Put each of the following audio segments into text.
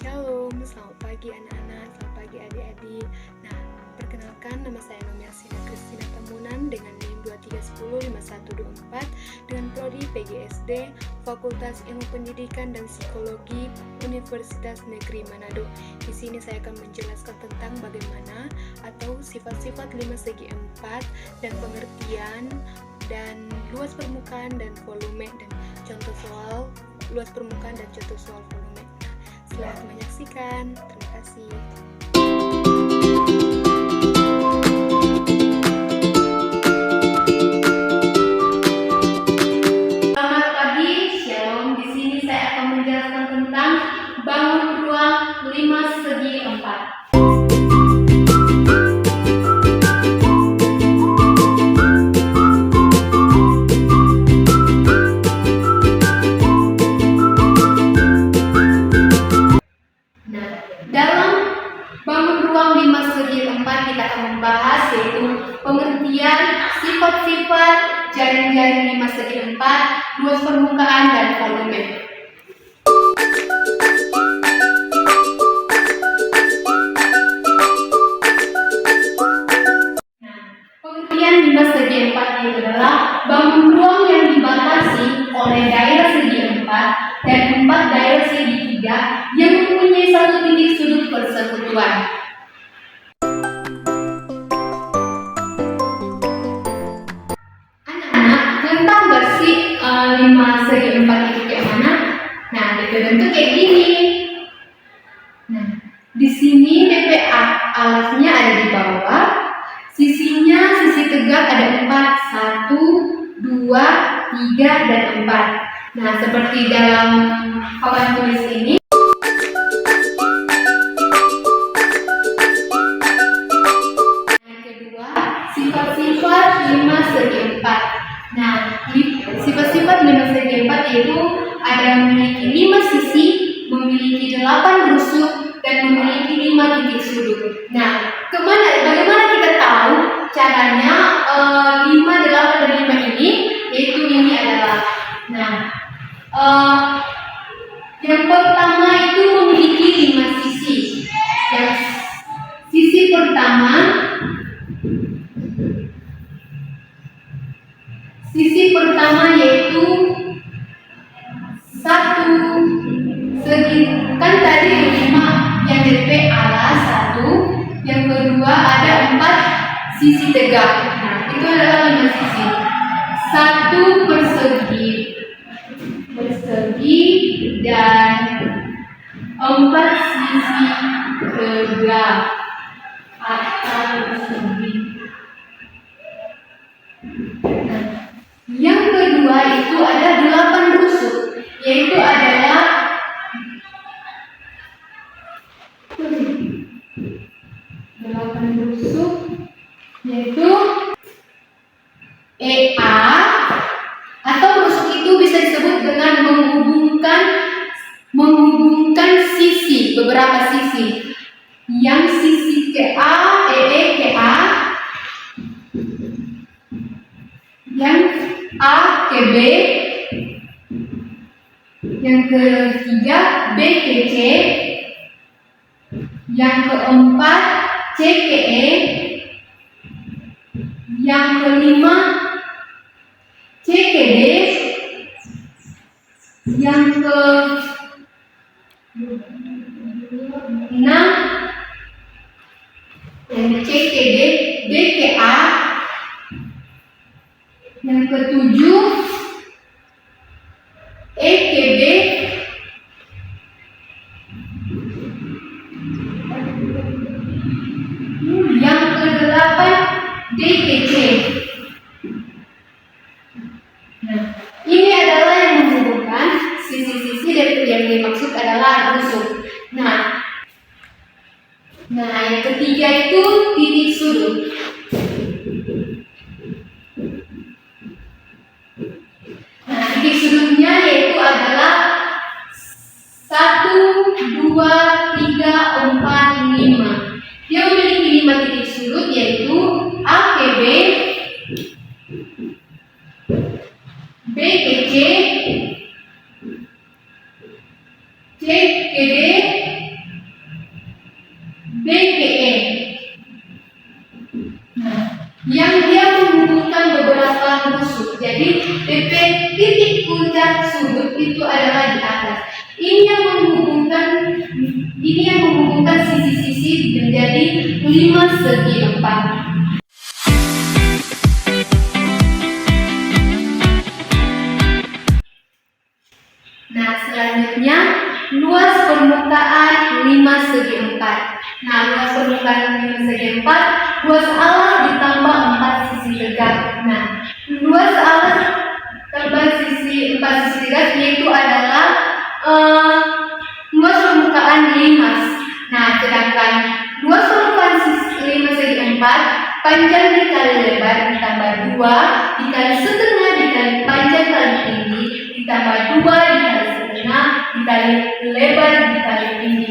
Shalom, selamat pagi anak-anak, selamat pagi adik-adik. Nah, perkenalkan nama saya Nomersina Kristina Tamunan dengan NIM 23105124 dengan prodi PGSD Fakultas Ilmu Pendidikan dan Psikologi Universitas Negeri Manado. Di sini saya akan menjelaskan tentang bagaimana atau sifat-sifat 5 segi 4 dan pengertian dan luas permukaan dan volume dan contoh soal luas permukaan dan contoh soal volume. Selamat menyaksikan. Terima kasih. Selamat pagi, Shalom. Di sini saya akan menjelaskan tentang bangun ruang 5 segi 4. Dalam bangun ruang 5 segi 4 kita akan membahas yaitu pengertian sifat-sifat jaring-jaring 5 segi 4, luas permukaan dan volume. Pengertian 5 segi 4 itu adalah bangun ruang yang dibatasi oleh daerah segi 4 dan 4 daerah segi 3 yang mempunyai satu titik sudut persekutuan. Anak-anak, kalian tahu gak sih 5 segi 4 itu kayak mana? Nah, dibentuk kayak gini. Nah, di sini DPA alasnya ada di bawah. Sisinya, sisi tegak ada 4, 1, 2, 3, dan 4. Nah, seperti dalam papan tulis ini. Yang kedua, sifat-sifat 5 segi 4. Nah, sifat-sifat 5 segi 4 yaitu ada memiliki 5 sisi, memiliki 8 rusuk, dan memiliki 5 titik sudut. Nah, bagaimana kita tahu caranya 5, 8, dan 5 ini? Yaitu ini adalah, yang pertama itu memiliki 5 sisi. Yang sisi pertama yaitu 1 segi, kan tadi 5 yang DP alas 1, yang kedua ada 4 sisi tegak. Nah, itu adalah 5 sisi. 1 persegi dan 4 sisi tegak atau persegi. Nah, yang kedua itu ada 8 rusuk, yaitu adalah 8 rusuk, yaitu EA, atau rusuk itu bisa disebut dengan menghubungkan sisi, beberapa sisi. Yang sisi ke A, EE ke A, yang A ke B, yang ketiga B ke C, yang keempat C ke E, yang kelima C ke D, yang ke 6 yang C ke D, D ke A, yang ke-7 E ke B, yang ke-8 D ke C. Nah, ini adalah yang menghubungkan sisi-sisi dari yang dimaksud adalah rusuk. Nah, yang ketiga itu titik sudut. Nah, titik sudutnya yaitu adalah 1, 2, 3, 4, 5. Dia memiliki 5 titik sudut yaitu A ke B, Jadi PP titik puncak sudut itu adalah di atas. Ini yang menghubungkan sisi-sisi menjadi 5 segi 4. Nah, selanjutnya luas permukaan 5 segi 4. Nah, luas permukaan 5 segi 4, luas alas ditambah 4 sisi tegak. Nah, luas alas tambah 4 sisi tegak yaitu adalah luas permukaan 5. Nah, sedangkan luas permukaan 5 segi 4, panjang dikali lebar ditambah 2 dikali setengah dikali panjang kali tinggi ditambah 2 dikali setengah dikali lebar dikali tinggi.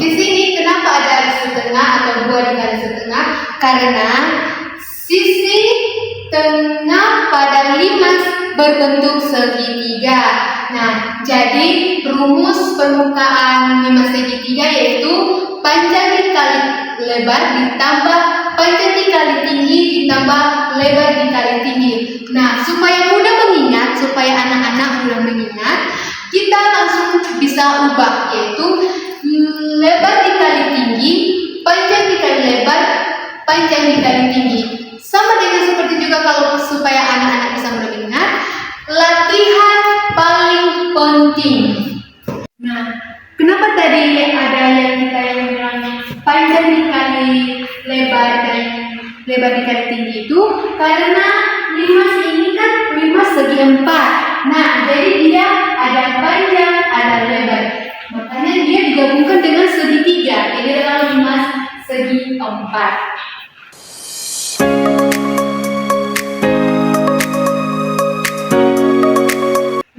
Di sini kenapa ada setengah atau 2 dikali setengah? Karena sisi tengah pada 5 berbentuk segitiga. Nah, jadi rumus permukaan 5 segitiga yaitu panjang dikali lebar ditambah panjang dikali tinggi ditambah lebar dikali tinggi. Nah, supaya mudah mengingat, supaya anak-anak mudah mengingat, kita langsung bisa ubah yaitu lebar dikali tinggi, panjang dikali lebar, panjang dikali tinggi. Sama dengan seperti juga kalau supaya anak-anak bisa mudah mengingat, latihan paling penting. Nah, kenapa tadi ada yang bilang panjang dikali lebar dan lebar dikali tinggi itu? Karena 5 ini kan 5 segi 4. Nah, jadi dia ada panjang, ada lebar. Makanya dia digabungkan dengan segitiga. Jadi adalah 5 segi 4.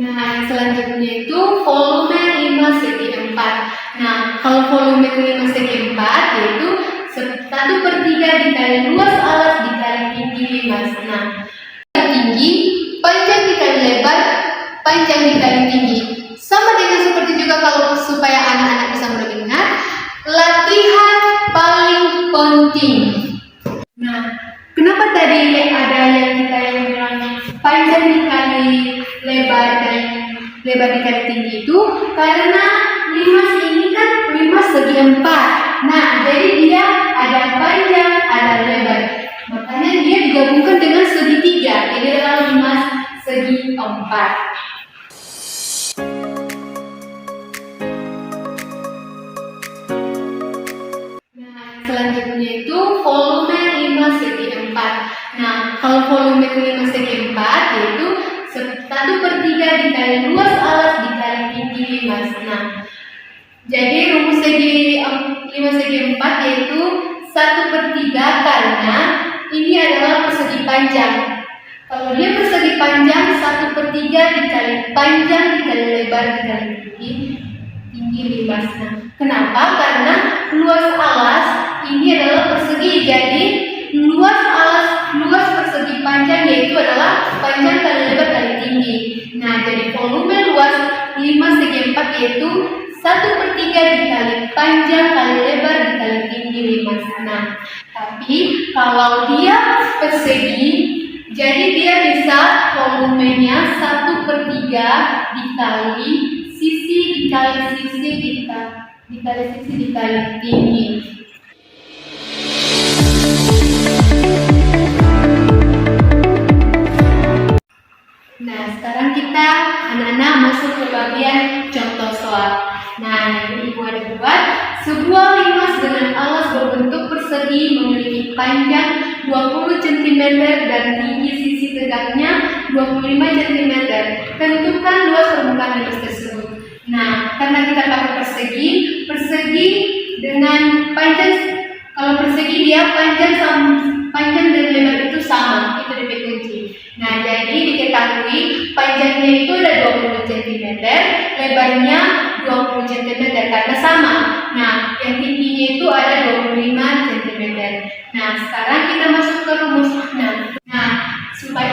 Nah, selanjutnya itu volume 5 segi 4. Nah, kalau volume 5 segi 4 yaitu 1/3 dikali luas alas dikali tinggi 5. Nah, tinggi, panjang dikali lebar, panjang dikali tinggi. Sama dengan seperti juga kalau supaya anak-anak bisa mudah mengingat, latihan paling penting. Nah, kenapa tadi ada yang bilang panjang dikali lebar dan lebar dikali tinggi itu? Karena 5 ini kan 5 segi 4. Nah, jadi dia ada panjang, ada lebar. Makanya dia digabungkan dengan segitiga. Jadi adalah 5 segi 4. Selanjutnya itu volume 5 segi 4. Nah, kalau volume 5 segi 4 yaitu 1/3 dikali luas alas dikali tinggi 5. Nah, jadi rumus 5 segi 4 yaitu 1/3 karena ini adalah persegi panjang. Kalau dia persegi panjang 1/3 dikali panjang dikali lebar dikali tinggi 5. Nah, kenapa? Karena luas alas ini adalah persegi, jadi luas persegi panjang yaitu adalah panjang kali lebar kali tinggi. Nah, jadi volume luas 5 segi 4 yaitu 1/3 dikali panjang kali lebar dikali tinggi 5. Nah, tapi kalau dia persegi, jadi dia bisa volumenya 1/3 dikali sisi dikali sisi dikali sisi dikali tinggi. Nah, sekarang kita anak-anak masuk ke bagian contoh soal. Nah, yang ibu ada buat sebuah limas dengan alas berbentuk persegi memiliki panjang 20 cm dan tinggi sisi tegaknya 25 cm. Tentukan luas permukaan limas tersebut. Nah, karena kita pakai persegi dengan panjang, kalau persegi dia panjang dan lebar itu sama, itu DP kunci. Nah, jadi diketahui panjangnya itu ada 20 cm, lebarnya 20 cm karena sama. Nah, yang tingginya itu ada 25 cm. Nah, sekarang kita masuk ke rumus. Nah, supaya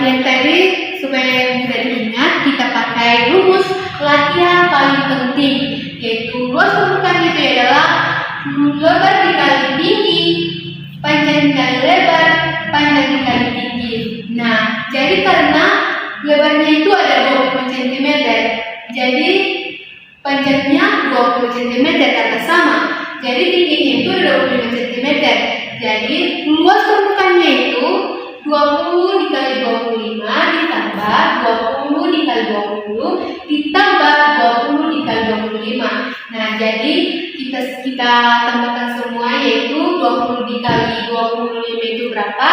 mudah diingat, kita pakai rumus latihan paling penting, yaitu luas permukaan itu adalah lebar dikali tinggi, panjang dikali lebar, panjang dikali tinggi. Nah, jadi karena lebarnya itu ada 20 cm. Jadi panjangnya 20 cm karena sama. Jadi tingginya itu ada 25 cm. Jadi luas permukaannya itu 20 dikali 25 ditambah 20 dikali 20 ditambah 20 dikali 25. Nah, jadi kita tambahkan semua, yaitu 20 dikali 25 itu berapa?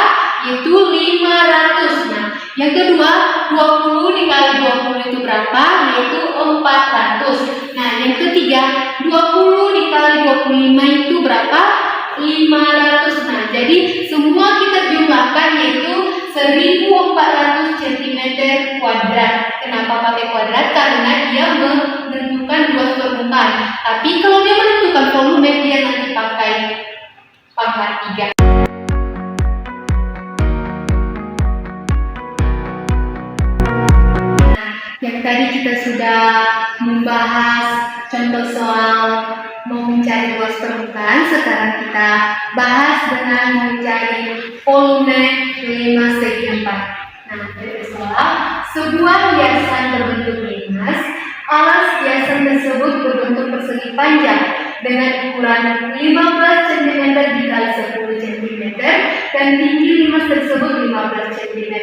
Yaitu 500. Nah, yang kedua 20 dikali 20 itu berapa? Yaitu 400. Nah, yang ketiga 20 dikali 25 itu berapa? 500. Nah, jadi semua kita jumlahkan yaitu 1400 cm kuadrat. Kenapa pakai kuadrat? Karena dia menentukan luas permukaan. Tapi kalau dia menentukan volume, dia nanti pakai pangkat 3. Nah, yang tadi kita sudah membahas contoh soal mau mencari luas permukaan. Sekarang kita bahas dengan mencari volume 5 segi 4. Nah, dari soal, sebuah hiasan berbentuk limas. Alas hiasan tersebut berbentuk persegi panjang dengan ukuran 15 cm dikali 10 cm dan tinggi limas tersebut 15 cm.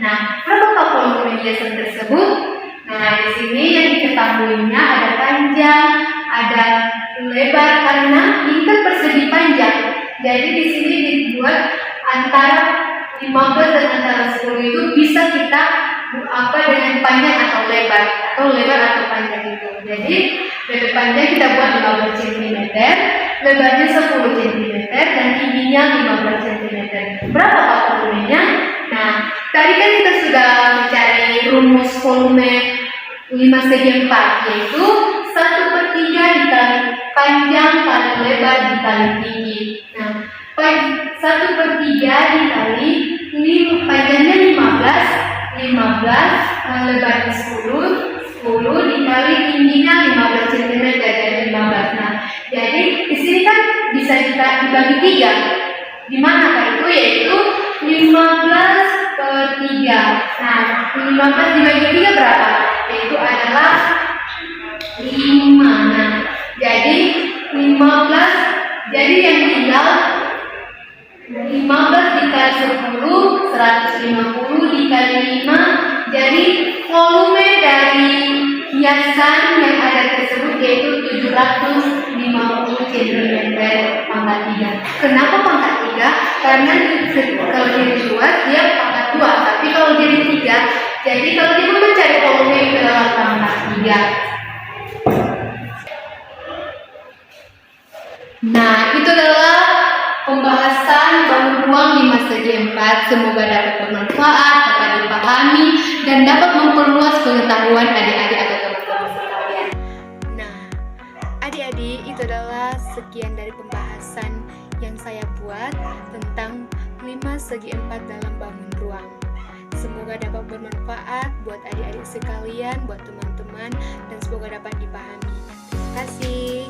Nah, berapa volume hiasan tersebut? Nah, di sini yang diketahuinya ada panjang, ada lebar karena ini kan persegi panjang. Jadi di sini dibuat antara 15 dan antara 10 itu bisa kita dengan panjang atau lebar atau panjang itu. Jadi lebar panjang kita buat 15 cm, lebarnya 10 cm dan tingginya 15 cm. Berapa volumenya? Nah, tadi kan kita sudah mencari rumus volume 5 segi 4, yaitu 1/3 dikali panjang kali lebar dikali tinggi. Nah, 1/3 dikali panjangnya 15, lebarnya 10 dikali tingginya 15 cm dari 15. Nah, jadi di sini kan bisa kita dibagi 3. Di mana itu? Yaitu 15/3. Nah, 15 dibagi 3 berapa? Yaitu adalah 5. Nah, jadi 15, jadi yang tinggal 15 dikali 10, 150 dikali 5. Jadi volume dari hiasan yang ada tersebut yaitu 750 cm pangkat 3. Kenapa pangkat 3? Karena kalau dia dibuat dia pangkat 2, tapi kalau dia di 3, jadi kalau dia mencari volume itu adalah pangkat 3. Nah, itu adalah pembahasan bangun ruang 5 segi 4. Semoga dapat bermanfaat, dapat dipahami, dan dapat memperluas pengetahuan adik-adik atau teman-teman sekalian. Nah, adik-adik, itu adalah sekian dari pembahasan yang saya buat tentang 5 segi 4 dalam bangun ruang. Semoga dapat bermanfaat buat adik-adik sekalian, buat teman-teman, dan semoga dapat dipahami. Terima kasih.